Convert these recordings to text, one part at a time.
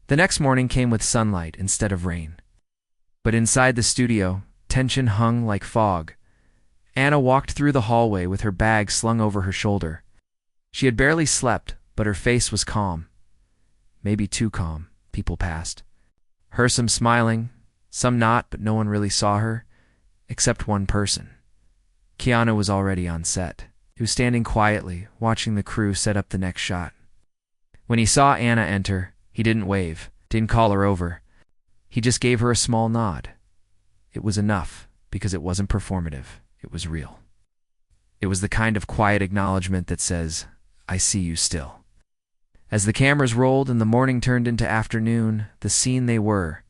The next morning came with sunlight instead of rain. But inside the studio, tension hung like fog. Anna walked through the hallway with her bag slung over her shoulder. She had barely slept, but her face was calm. Maybe too calm. People passed. Her some smiling, some not, but no one really saw her, except one person. Keanu was already on set. He was standing quietly, watching the crew set up the next shot. When he saw Anna enter, he didn't wave, didn't call her over. He just gave her a small nod. It was enough, because it wasn't performative. It was real. It was the kind of quiet acknowledgement that says, "I see you still." As the cameras rolled and the morning turned into afternoon, the scene they were.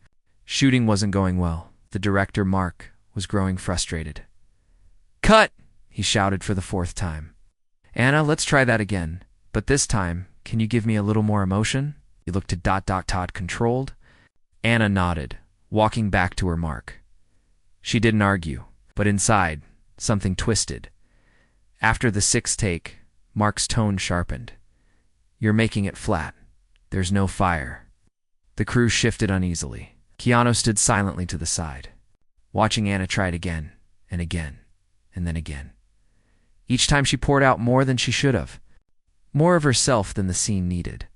Shooting wasn't going well. The director, Mark, was growing frustrated. "Cut!" he shouted for the fourth time. "Anna, let's try that again. But this time, can you give me a little more emotion?" He looked to Todd controlled. Anna nodded, walking back to her mark. She didn't argue, but inside, something twisted. After the sixth take, Mark's tone sharpened. "You're making it flat. There's no fire." The crew shifted uneasily. Keanu stood silently to the side, watching Anna try it again, and again, and then again. Each time she poured out more than she should have, more of herself than the scene needed.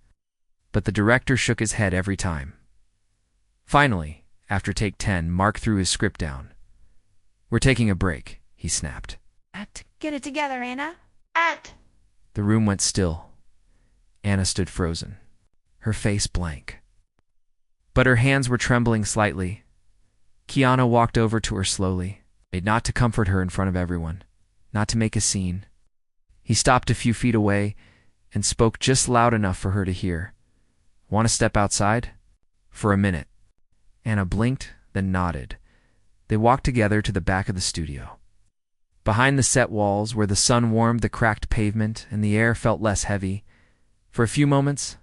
But the director shook his head every time. Finally, after take 10, Mark threw his script down. "We're taking a break," he snapped. Get it together, Anna. Act. The room went still. Anna stood frozen, her face blank. But her hands were trembling slightly. Keanu walked over to her slowly, made not to comfort her in front of everyone, not to make a scene. He stopped a few feet away and spoke just loud enough for her to hear. "Want to step outside?" For a minute. Anna blinked, then nodded. They walked together to the back of the studio. Behind the set walls, where the sun warmed the cracked pavement and the air felt less heavy, for a few moments,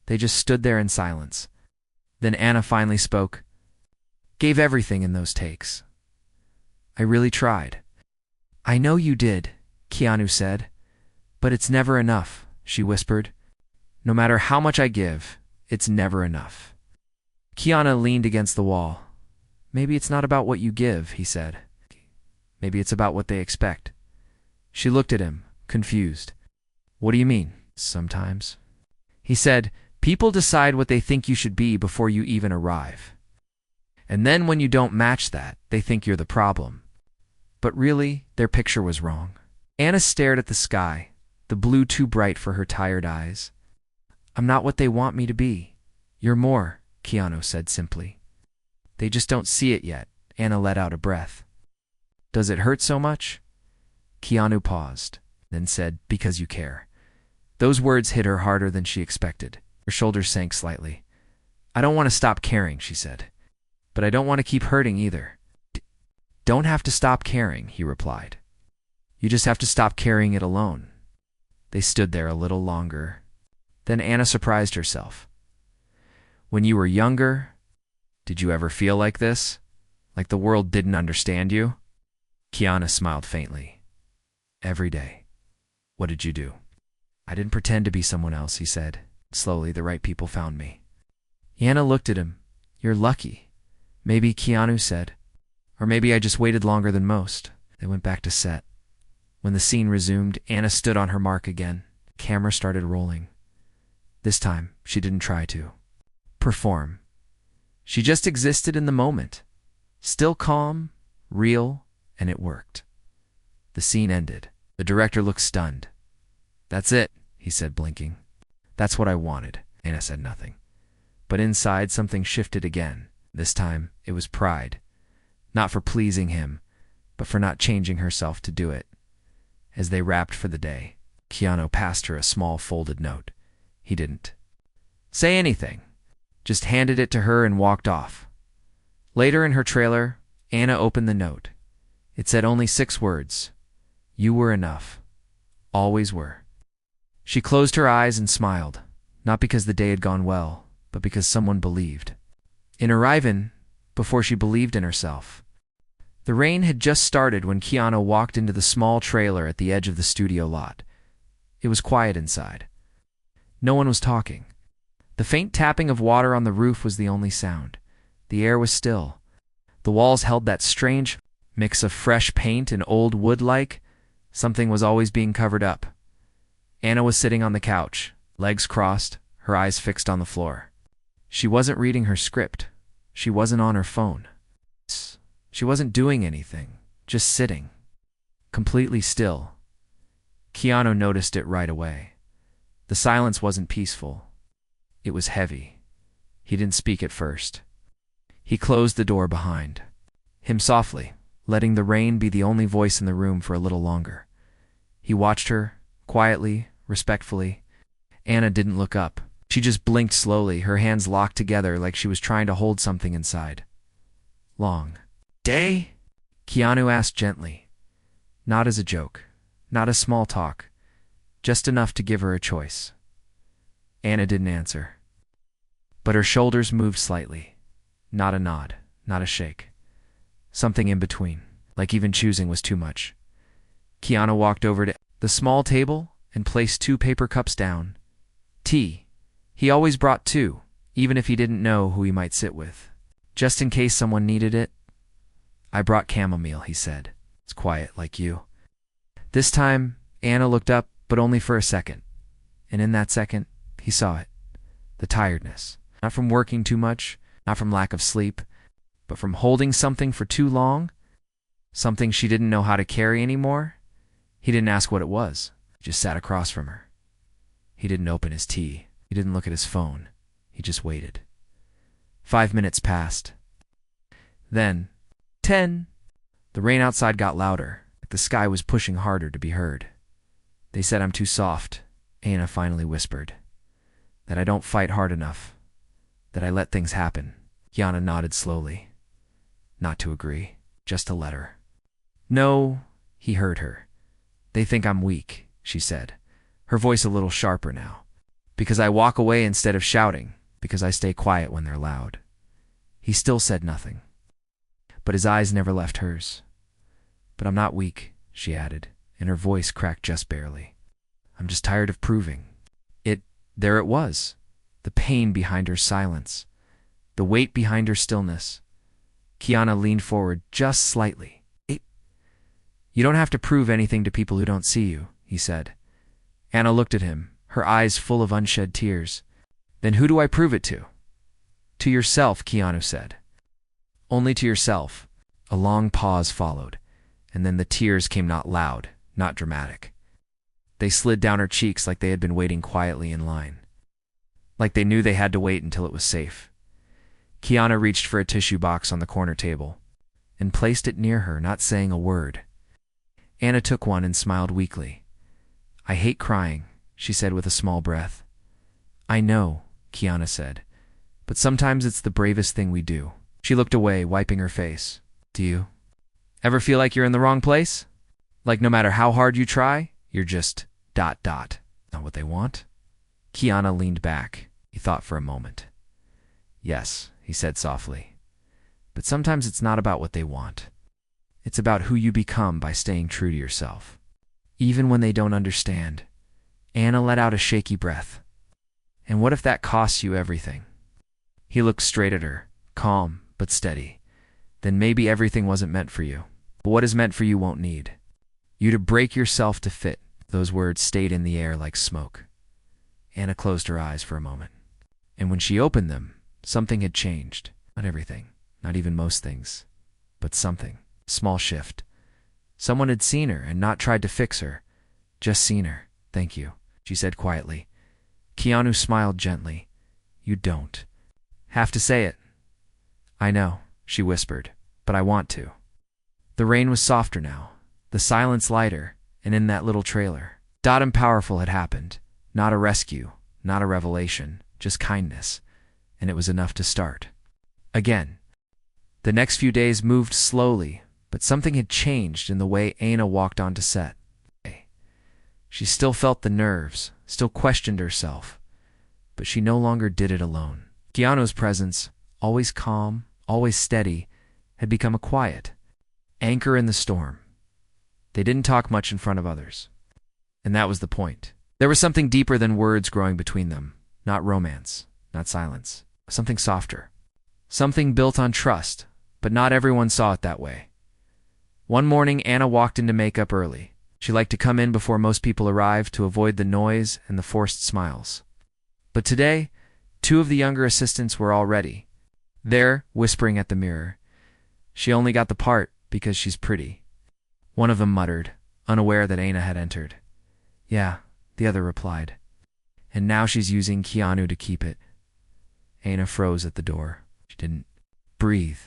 they just stood there in silence. Then Anna finally spoke. "Gave everything in those takes. I really tried." "I know you did," Keanu said. "But it's never enough," she whispered. "No matter how much I give, it's never enough." Keanu leaned against the wall. "Maybe it's not about what you give," he said. "Maybe it's about what they expect." She looked at him, confused. "What do you mean, sometimes?" He said, "People decide what they think you should be before you even arrive. And then when you don't match that, they think you're the problem." But really, their picture was wrong. Anna stared at the sky, the blue too bright for her tired eyes. "I'm not what they want me to be. You're more," Keanu said simply. "They just don't see it yet." Anna let out a breath. "Does it hurt so much?" Keanu paused, then said, "Because you care." Those words hit her harder than she expected. Her shoulders sank slightly. "I don't want to stop caring," she said. "But I don't want to keep hurting either." "Don't have to stop caring," he replied. "You just have to stop carrying it alone." They stood there a little longer. Then Anna surprised herself. "When you were younger, did you ever feel like this? Like the world didn't understand you?" Keanu smiled faintly. "Every day." "What did you do?" "I didn't pretend to be someone else," he said. "Slowly, the right people found me." Anna looked at him. "You're lucky." "Maybe," Keanu said. "Or maybe I just waited longer than most." They went back to set. When the scene resumed, Anna stood on her mark again. The camera started rolling. This time, she didn't try to perform. She just existed in the moment. Still calm, real, and it worked. The scene ended. The director looked stunned. "That's it," he said, blinking. "That's what I wanted." Anna said nothing. But inside, something shifted again. This time, it was pride. Not for pleasing him, but for not changing herself to do it. As they wrapped for the day, Keanu passed her a small folded note. He didn't say anything, just handed it to her and walked off. Later in her trailer, Anna opened the note. It said only 6 words. "You were enough. Always were." She closed her eyes and smiled, not because the day had gone well, but because someone believed. In arriving, before she believed in herself. The rain had just started when Keanu walked into the small trailer at the edge of the studio lot. It was quiet inside. No one was talking. The faint tapping of water on the roof was the only sound. The air was still. The walls held that strange mix of fresh paint and old wood like something was always being covered up. Anna was sitting on the couch, legs crossed, her eyes fixed on the floor. She wasn't reading her script. She wasn't on her phone. She wasn't doing anything, just sitting, completely still. Keanu noticed it right away. The silence wasn't peaceful. It was heavy. He didn't speak at first. He closed the door behind him softly, letting the rain be the only voice in the room for a little longer. He watched her, quietly, respectfully. Anna didn't look up. She just blinked slowly, her hands locked together like she was trying to hold something inside. Long day? Keanu asked gently. Not as a joke, not a small talk, just enough to give her a choice. Anna didn't answer, but her shoulders moved slightly. Not a nod, not a shake. Something in between, like even choosing was too much. Keanu walked over to the small table and placed 2 paper cups down. Tea. He always brought 2, even if he didn't know who he might sit with, just in case someone needed it. I brought chamomile, he said. It's quiet, like you. This time, Anna looked up, but only for a second. And in that second, he saw it. The tiredness. Not from working too much, not from lack of sleep, but from holding something for too long. Something she didn't know how to carry anymore. He didn't ask what it was. He just sat across from her. He didn't open his tea. He didn't look at his phone. He just waited. 5 minutes passed. Then, 10. The rain outside got louder. The sky was pushing harder to be heard. They said I'm too soft, Anna finally whispered. That I don't fight hard enough. That I let things happen. Keanu nodded slowly. Not to agree, just to let her. No, he heard her. They think I'm weak, she said, her voice a little sharper now. Because I walk away instead of shouting, because I stay quiet when they're loud. He still said nothing, but his eyes never left hers. But I'm not weak, she added, and her voice cracked just barely. I'm just tired of proving. There it was, the pain behind her silence, the weight behind her stillness. Keanu leaned forward just slightly. You don't have to prove anything to people who don't see you, he said. Anna looked at him, her eyes full of unshed tears. Then who do I prove it to? To yourself, Keanu said. Only to yourself. A long pause followed, and then the tears came not loud, not dramatic. They slid down her cheeks like they had been waiting quietly in line. Like they knew they had to wait until it was safe. Keanu reached for a tissue box on the corner table and placed it near her, not saying a word. Anna took one and smiled weakly. I hate crying, she said with a small breath. I know, Keanu said, but sometimes it's the bravest thing we do. She looked away, wiping her face. Do you ever feel like you're in the wrong place? Like no matter how hard you try, you're just ... Not what they want? Keanu leaned back. He thought for a moment. Yes, he said softly. But sometimes it's not about what they want. It's about who you become by staying true to yourself. Even when they don't understand. Anna let out a shaky breath. And what if that costs you everything? He looked straight at her, calm but steady. Then maybe everything wasn't meant for you. But what is meant for you won't need you to break yourself to fit. Those words stayed in the air like smoke. Anna closed her eyes for a moment. And when she opened them, something had changed. Not everything, not even most things, but something. Small shift. Someone had seen her and not tried to fix her. Just seen her. Thank you, she said quietly. Keanu smiled gently. You don't have to say it. I know, she whispered, but I want to. The rain was softer now, the silence lighter, and in that little trailer, and powerful had happened. Not a rescue, not a revelation, just kindness, and it was enough to start. Again. The next few days moved slowly, but something had changed in the way Anna walked onto set. She still felt the nerves, still questioned herself, but she no longer did it alone. Keanu's presence, always calm, always steady, had become a quiet anchor in the storm. They didn't talk much in front of others. And that was the point. There was something deeper than words growing between them, not romance, not silence. Something softer. Something built on trust, but not everyone saw it that way. One morning, Anna walked into makeup early. She liked to come in before most people arrived to avoid the noise and the forced smiles. But today, two of the younger assistants were already there, whispering at the mirror. She only got the part because she's pretty. One of them muttered, unaware that Anna had entered. Yeah, the other replied. And now she's using Keanu to keep it. Anna froze at the door. She didn't breathe.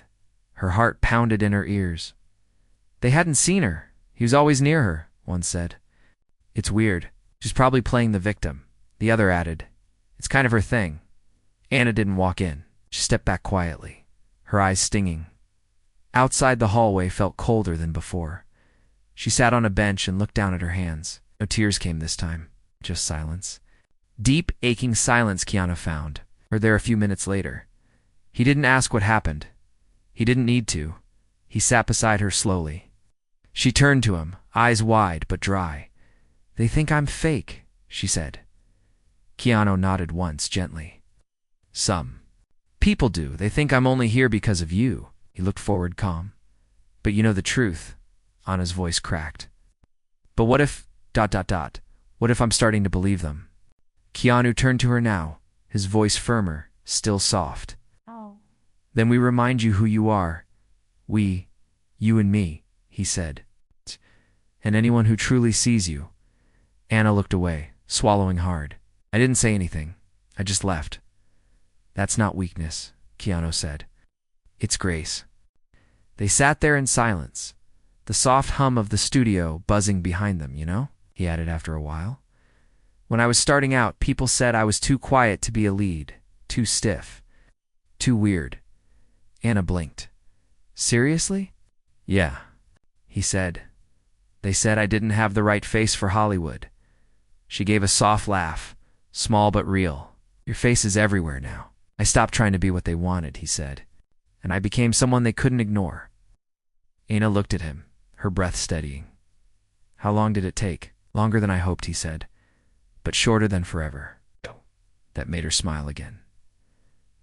Her heart pounded in her ears. They hadn't seen her. He was always near her, one said. It's weird. She's probably playing the victim, the other added. It's kind of her thing. Anna didn't walk in. She stepped back quietly, her eyes stinging. Outside, the hallway felt colder than before. She sat on a bench and looked down at her hands. No tears came this time, just silence. Deep, aching silence, Keanu found, or there a few minutes later. He didn't ask what happened. He didn't need to. He sat beside her slowly. She turned to him, eyes wide but dry. They think I'm fake, she said. Keanu nodded once, gently. Some people do. They think I'm only here because of you. He looked forward, calm. But you know the truth. Anna's voice cracked. But what if... What if I'm starting to believe them? Keanu turned to her now, his voice firmer, still soft. Oh. Then we remind you who you are. We, you and me, he said. And anyone who truly sees you. Anna looked away, swallowing hard. I didn't say anything. I just left. That's not weakness, Keanu said. It's grace. They sat there in silence, the soft hum of the studio buzzing behind them, you know, he added after a while. When I was starting out, people said I was too quiet to be a lead, too stiff, too weird. Anna blinked. Seriously? Yeah, he said. They said I didn't have the right face for Hollywood. She gave a soft laugh, small but real. Your face is everywhere now. I stopped trying to be what they wanted, he said, and I became someone they couldn't ignore. Anna looked at him, her breath steadying. How long did it take? Longer than I hoped, he said, but shorter than forever. That made her smile again.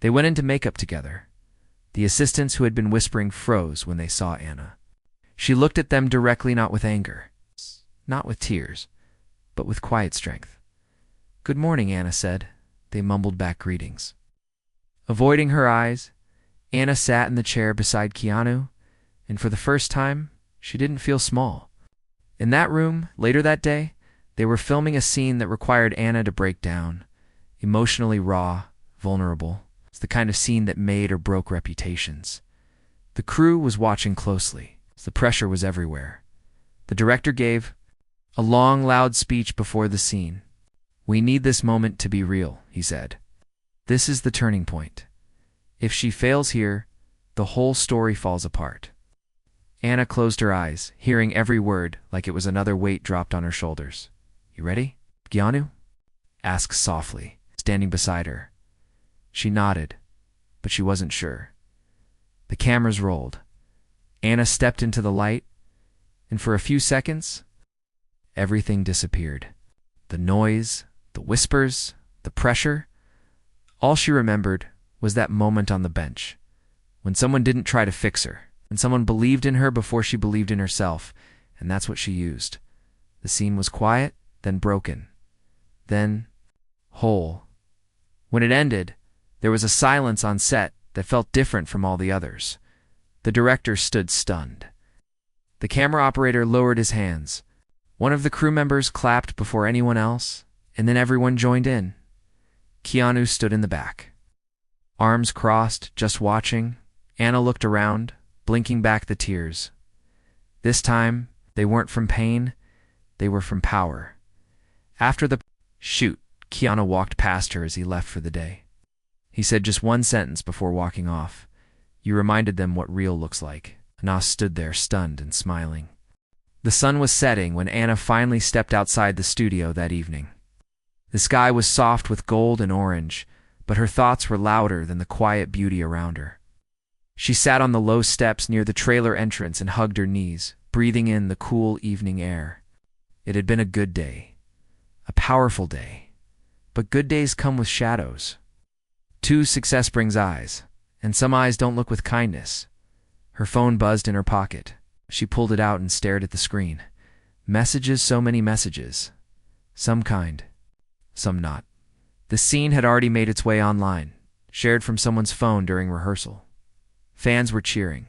They went into makeup together. The assistants who had been whispering froze when they saw Anna. She looked at them directly, not with anger, not with tears, but with quiet strength. Good morning, Anna said. They mumbled back greetings. Avoiding her eyes, Anna sat in the chair beside Keanu, and for the first time, she didn't feel small. In that room, later that day, they were filming a scene that required Anna to break down, emotionally raw, vulnerable. It's the kind of scene that made or broke reputations. The crew was watching closely. The pressure was everywhere. The director gave a long, loud speech before the scene. We need this moment to be real, he said. This is the turning point. If she fails here, the whole story falls apart. Anna closed her eyes, hearing every word like it was another weight dropped on her shoulders. You ready? Keanu asked softly, standing beside her. She nodded, but she wasn't sure. The cameras rolled. Anna stepped into the light, and for a few seconds, everything disappeared. The noise, the whispers, the pressure. All she remembered was that moment on the bench, when someone didn't try to fix her, when someone believed in her before she believed in herself, and that's what she used. The scene was quiet, then broken, then whole. When it ended, there was a silence on set that felt different from all the others. The director stood stunned. The camera operator lowered his hands. One of the crew members clapped before anyone else, and then everyone joined in. Keanu stood in the back. Arms crossed, just watching. Anna looked around, blinking back the tears. This time, they weren't from pain, they were from power. After the shoot, Keanu walked past her as he left for the day. He said just one sentence before walking off. You reminded them what real looks like. Anna stood there, stunned and smiling. The sun was setting when Anna finally stepped outside the studio that evening. The sky was soft with gold and orange, but her thoughts were louder than the quiet beauty around her. She sat on the low steps near the trailer entrance and hugged her knees, breathing in the cool evening air. It had been a good day, a powerful day, but good days come with shadows. 2. Success brings eyes, and some eyes don't look with kindness. Her phone buzzed in her pocket. She pulled it out and stared at the screen. Messages, so many messages. Some kind, some not. The scene had already made its way online, shared from someone's phone during rehearsal. Fans were cheering.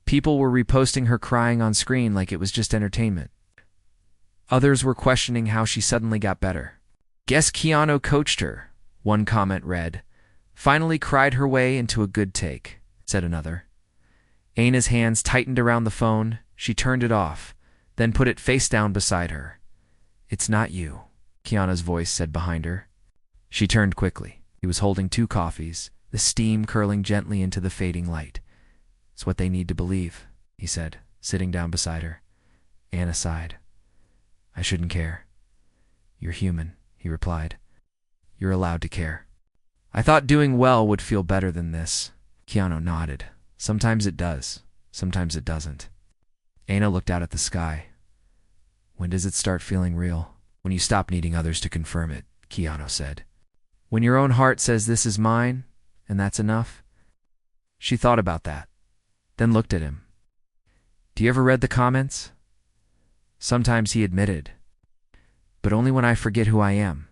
People were reposting her crying on screen like it was just entertainment. Others were questioning how she suddenly got better. Guess Keanu coached her, one comment read. Finally cried her way into a good take, said another. Anna's hands tightened around the phone. She turned it off, then put it face down beside her. It's not you, Keanu's voice said behind her. She turned quickly. He was holding 2 coffees, the steam curling gently into the fading light. It's what they need to believe, he said, sitting down beside her. Anna sighed. I shouldn't care. You're human, he replied. You're allowed to care. I thought doing well would feel better than this. Keanu nodded. Sometimes it does. Sometimes it doesn't. Anna looked out at the sky. When does it start feeling real? When you stop needing others to confirm it, Keanu said. When your own heart says this is mine, and that's enough? She thought about that, then looked at him. Do you ever read the comments? Sometimes, he admitted. But only when I forget who I am.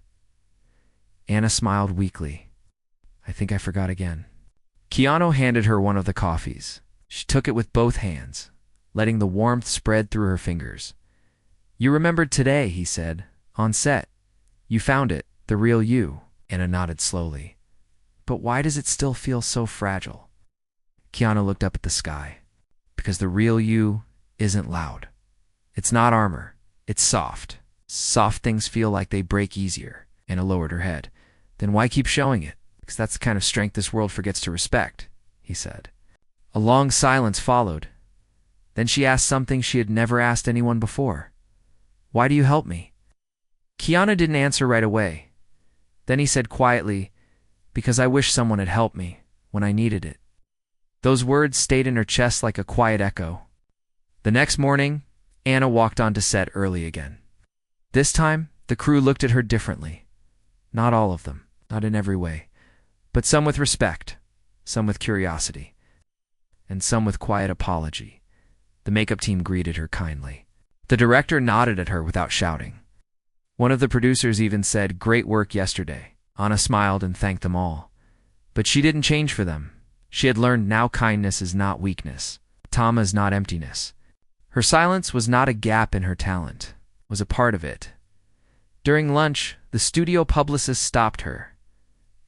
Anna smiled weakly. I think I forgot again. Keanu handed her one of the coffees. She took it with both hands, letting the warmth spread through her fingers. You remembered today, he said, on set. You found it, the real you. Anna nodded slowly. But why does it still feel so fragile? Keanu looked up at the sky. Because the real you isn't loud. It's not armor. It's soft. Soft things feel like they break easier. Anna lowered her head. Then why keep showing it? Because that's the kind of strength this world forgets to respect, he said. A long silence followed. Then she asked something she had never asked anyone before. Why do you help me? Keanu didn't answer right away. Then he said quietly, because I wish someone had helped me when I needed it. Those words stayed in her chest like a quiet echo. The next morning, Anna walked onto set early again. This time, the crew looked at her differently. Not all of them, not in every way, but some with respect, some with curiosity, and some with quiet apology. The makeup team greeted her kindly. The director nodded at her without shouting. One of the producers even said, "Great work yesterday." Anna smiled and thanked them all. But she didn't change for them. She had learned now kindness is not weakness. Tama is not emptiness. Her silence was not a gap in her talent, was a part of it. During lunch, the studio publicist stopped her.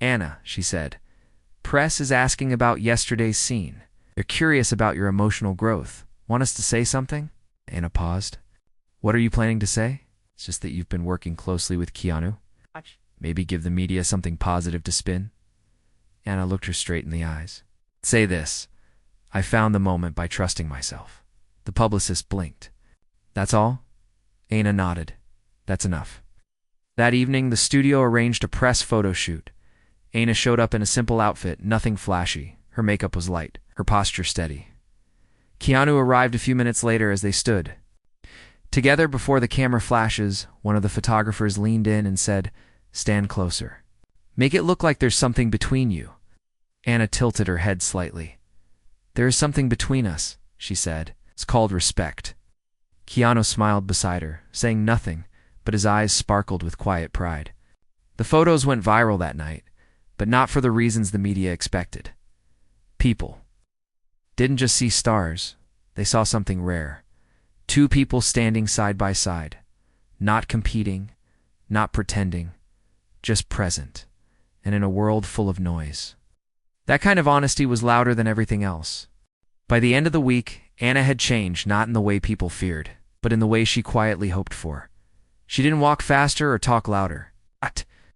Anna, she said, press is asking about yesterday's scene. They're curious about your emotional growth. Want us to say something? Anna paused. What are you planning to say? It's just that you've been working closely with Keanu. Maybe give the media something positive to spin. Anna looked her straight in the eyes. Say this. I found the moment by trusting myself. The publicist blinked. That's all? Anna nodded. That's enough. That evening, the studio arranged a press photo shoot. Anna showed up in a simple outfit, nothing flashy. Her makeup was light, her posture steady. Keanu arrived a few minutes later as they stood. Together before the camera flashes, one of the photographers leaned in and said, Stand closer. Make it look like there's something between you. Anna tilted her head slightly. There is something between us, she said. It's called respect. Keanu smiled beside her, saying nothing, but his eyes sparkled with quiet pride. The photos went viral that night, but not for the reasons the media expected. People didn't just see stars, they saw something rare. 2 people standing side by side, not competing, not pretending, just present, and in a world full of noise. That kind of honesty was louder than everything else. By the end of the week, Anna had changed, not in the way people feared, but in the way she quietly hoped for. She didn't walk faster or talk louder.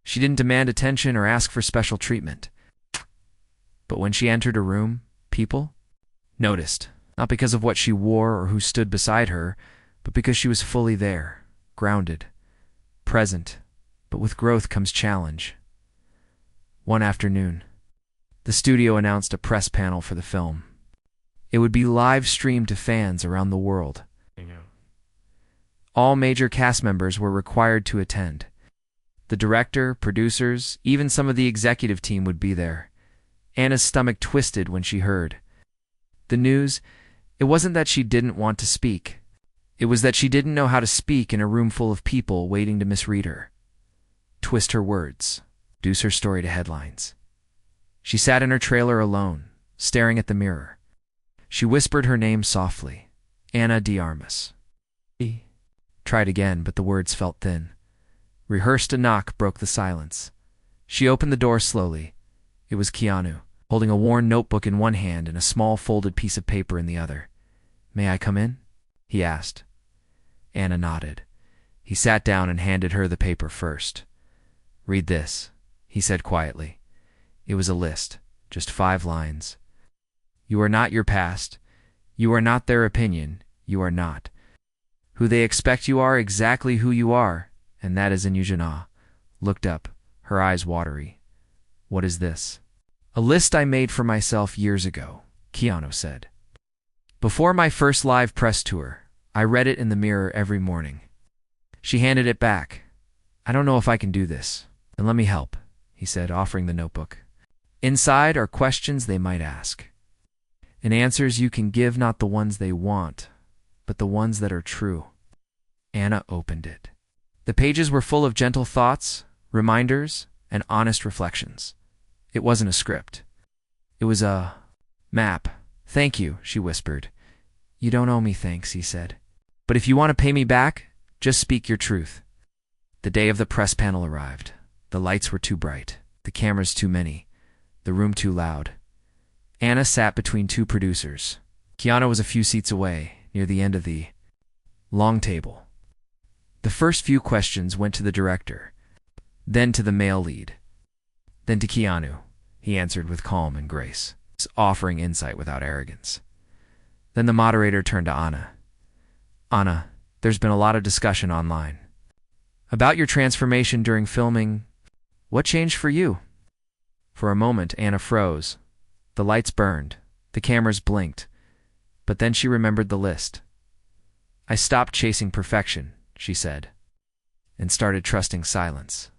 She didn't demand attention or ask for special treatment. But when she entered a room, people noticed, not because of what she wore or who stood beside her, but because she was fully there, grounded, present. But with growth comes challenge. One afternoon, the studio announced a press panel for the film. It would be live streamed to fans around the world. All major cast members were required to attend. The director, producers, even some of the executive team would be there. Anna's stomach twisted when she heard the news. It wasn't that she didn't want to speak. It was that she didn't know how to speak in a room full of people waiting to misread her, twist her words, reduce her story to headlines. She sat in her trailer alone, staring at the mirror. She whispered her name softly, Ana de Armas. He tried again, but the words felt thin. Rehearsed a knock broke the silence. She opened the door slowly. It was Keanu, holding a worn notebook in one hand and a small folded piece of paper in the other. "May I come in?" he asked. Anna nodded. He sat down and handed her the paper first. "Read this," he said quietly. It was a list, just 5 lines. "You are not your past. You are not their opinion. You are not who they expect you are, exactly who you are, and that is Anujana." Looked up, her eyes watery. "What is this?" "A list I made for myself years ago," Keanu said. "Before my first live press tour, I read it in the mirror every morning." She handed it back. "I don't know if I can do this." "Then let me help," he said, offering the notebook. "Inside are questions they might ask, and answers you can give, not the ones they want, but the ones that are true." Anna opened it. The pages were full of gentle thoughts, reminders, and honest reflections. It wasn't a script. It was a map. "Thank you," she whispered. "You don't owe me thanks," he said. "But if you want to pay me back, just speak your truth." The day of the press panel arrived. The lights were too bright, the cameras too many, the room too loud. Anna sat between 2 producers. Keanu was a few seats away, near the end of the long table. The first few questions went to the director, then to the male lead, then to Keanu. He answered with calm and grace, offering insight without arrogance. Then the moderator turned to Anna. "Anna, there's been a lot of discussion online about your transformation during filming. What changed for you?" For a moment, Anna froze. The lights burned, the cameras blinked, but then she remembered the list. "I stopped chasing perfection," she said, "and started trusting silence."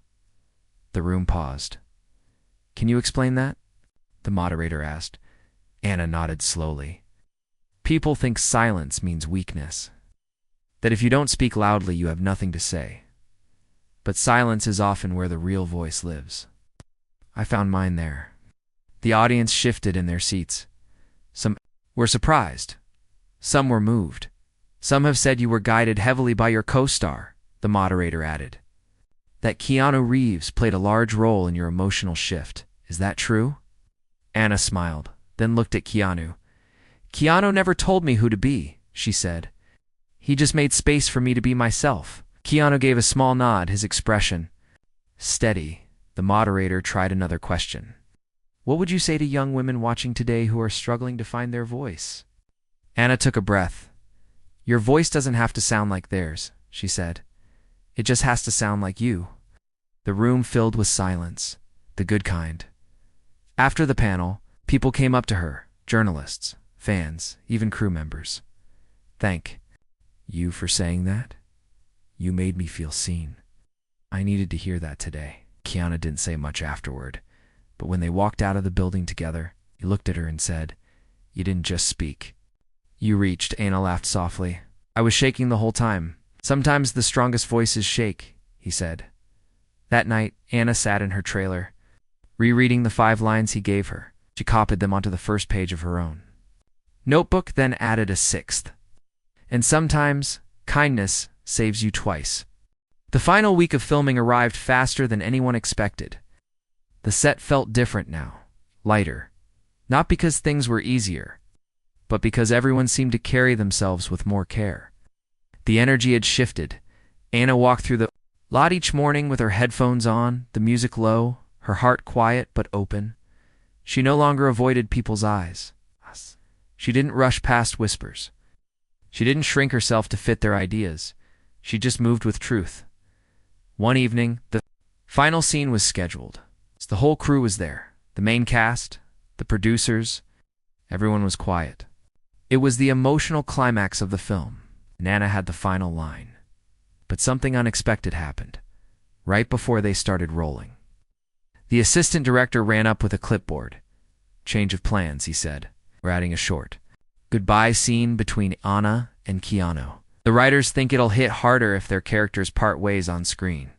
The room paused. "Can you explain that?" the moderator asked. Anna nodded slowly. "People think silence means weakness, that if you don't speak loudly, you have nothing to say. But silence is often where the real voice lives. I found mine there." The audience shifted in their seats. Some were surprised. Some were moved. "Some have said you were guided heavily by your co-star," the moderator added. "That Keanu Reeves played a large role in your emotional shift. Is that true?" Anna smiled, then looked at Keanu. "Keanu never told me who to be," she said. "He just made space for me to be myself." Keanu gave a small nod, his expression steady. The moderator tried another question. "What would you say to young women watching today who are struggling to find their voice?" Anna took a breath. "Your voice doesn't have to sound like theirs," she said. "It just has to sound like you." The room filled with silence, the good kind. After the panel, people came up to her, journalists, fans, even crew members. "Thank you for saying that. You made me feel seen. I needed to hear that today." Keanu didn't say much afterward, but when they walked out of the building together, he looked at her and said, "You didn't just speak. You reached." Anna laughed softly. "I was shaking the whole time. Sometimes the strongest voices shake," he said. That night, Anna sat in her trailer, rereading the 5 lines he gave her. She copied them onto the first page of her own notebook, then added a 6th. And sometimes, kindness saves you twice. The final week of filming arrived faster than anyone expected. The set felt different now, lighter. Not because things were easier, but because everyone seemed to carry themselves with more care. The energy had shifted. Anna walked through the lot each morning with her headphones on, the music low, her heart quiet but open. She no longer avoided people's eyes. She didn't rush past whispers. She didn't shrink herself to fit their ideas. She just moved with truth. One evening, the final scene was scheduled. The whole crew was there, the main cast, the producers. Everyone was quiet. It was the emotional climax of the film. Anna had the final line. But something unexpected happened. right before they started rolling. The assistant director ran up with a clipboard. "Change of plans," he said. "We're adding a short goodbye scene between Anna and Keanu. The writers think it'll hit harder if their characters part ways on screen."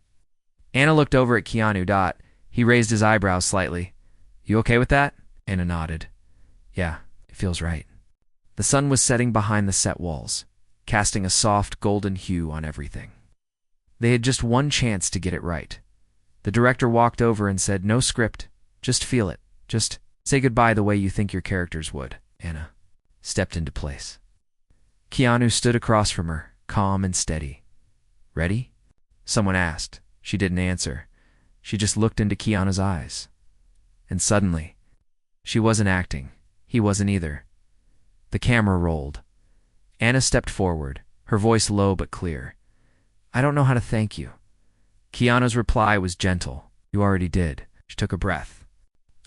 Anna looked over at Keanu. He raised his eyebrows slightly. "You okay with that?" Anna nodded. "Yeah, it feels right." The sun was setting behind the set walls, casting a soft golden hue on everything. They had just one chance to get it right. The director walked over and said, "No script, just feel it. Just say goodbye the way you think your characters would." Anna stepped into place. Keanu stood across from her, calm and steady. "Ready?" someone asked. She didn't answer. She just looked into Keanu's eyes. And suddenly, she wasn't acting. He wasn't either. The camera rolled. Anna stepped forward, her voice low but clear. "I don't know how to thank you." Keanu's reply was gentle. "You already did." She took a breath.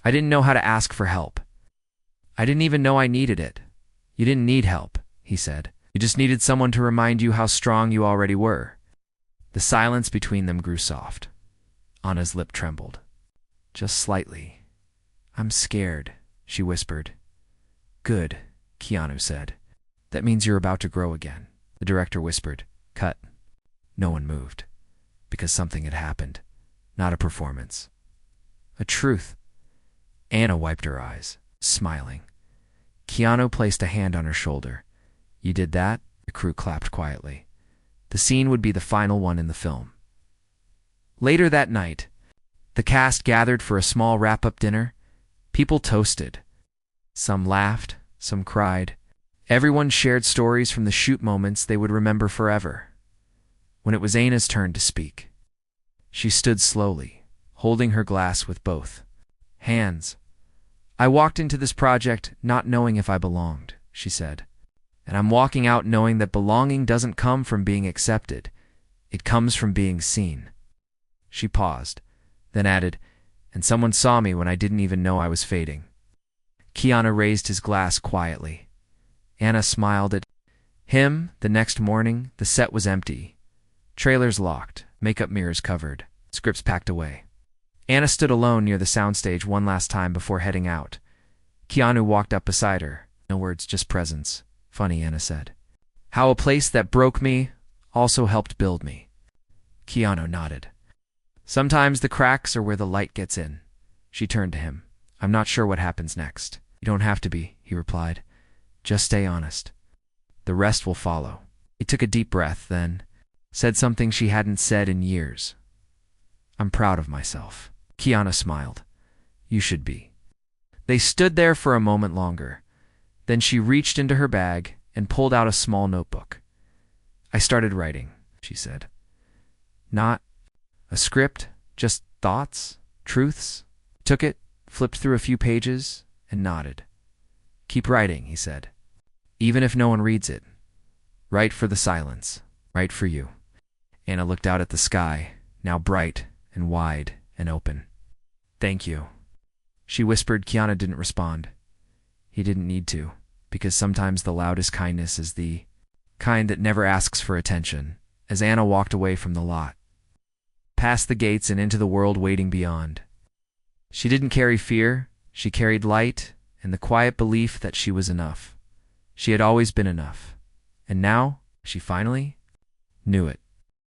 "I didn't know how to ask for help. I didn't even know I needed it." "You didn't need help," he said. "You just needed someone to remind you how strong you already were." The silence between them grew soft. Anna's lip trembled. Just slightly. "I'm scared," she whispered. "Good," Keanu said. "That means you're about to grow again." The director whispered, "Cut." No one moved, because something had happened. Not a performance. A truth. Anna wiped her eyes, smiling. Keanu placed a hand on her shoulder. "You did that?" The crew clapped quietly. The scene would be the final one in the film. Later that night, the cast gathered for a small wrap-up dinner. People toasted. Some laughed, some cried. Everyone shared stories from the shoot moments they would remember forever. When it was Anna's turn to speak, she stood slowly, holding her glass with both hands. "I walked into this project not knowing if I belonged," she said. "And I'm walking out knowing that belonging doesn't come from being accepted. It comes from being seen." She paused, then added, "And someone saw me when I didn't even know I was fading." Keanu raised his glass quietly. Anna smiled at him. The next morning, the set was empty. Trailers locked, makeup mirrors covered, scripts packed away. Anna stood alone near the soundstage one last time before heading out. Keanu walked up beside her. No words, just presence. "Funny," Anna said. "How a place that broke me also helped build me." Keanu nodded. "Sometimes the cracks are where the light gets in." She turned to him. "I'm not sure what happens next." "You don't have to be," he replied. "Just stay honest. The rest will follow." He took a deep breath, then said something she hadn't said in years. "I'm proud of myself." Keanu smiled. "You should be." They stood there for a moment longer. Then she reached into her bag and pulled out a small notebook. "I started writing," she said. "Not a script, just thoughts, truths." Took it, flipped through a few pages, and nodded. "Keep writing," he said. "Even if no one reads it. Write for the silence. Write for you." Anna looked out at the sky, now bright and wide and open. "Thank you," she whispered. Keanu didn't respond. He didn't need to, because sometimes the loudest kindness is the kind that never asks for attention. As Anna walked away from the lot, past the gates and into the world waiting beyond, she didn't carry fear. She carried light and the quiet belief that she was enough. She had always been enough. And now she finally knew it.